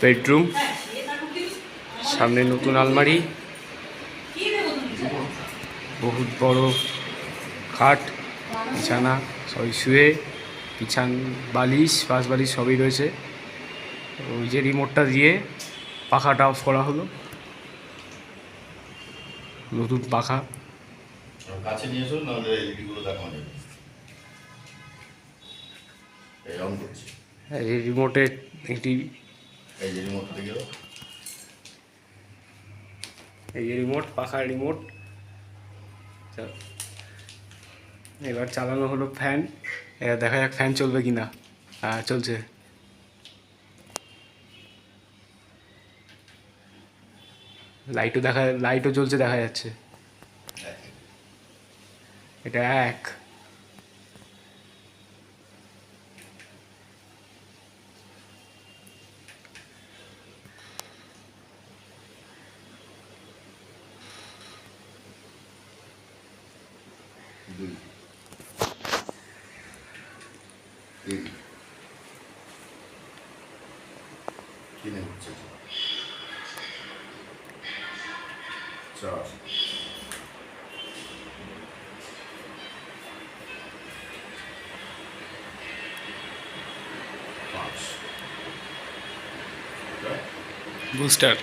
Bedroom, সামনে নতুন আলমারি, বহুত বড় খাট, বিছানা, সবাই শুয়ে, বিছান বালিশ পাশ বালিশ সবই রয়েছে। ওই যে রিমোটটা দিয়ে পাখাটা অফ করা হলো, নতুন পাখা। কাছে নিয়ে এসো, নাহলে এলইডিগুলো দেখানো যাবে। এই অন করছি। হ্যাঁ, এই রিমোটে একটি, এই যে রিমোটটা দেখে দাও। এই যে রিমোট, পাখার রিমোট। এবার চালানো হলো ফ্যান। এবার দেখা যাক ফ্যান চলবে কি না। হ্যাঁ, চলছে। লাইটও জ্বলছে, দেখা যাচ্ছে। এটা এক। দুই, তিন, তিনে হচ্ছে, চার, পাঁচ, বুস্টার।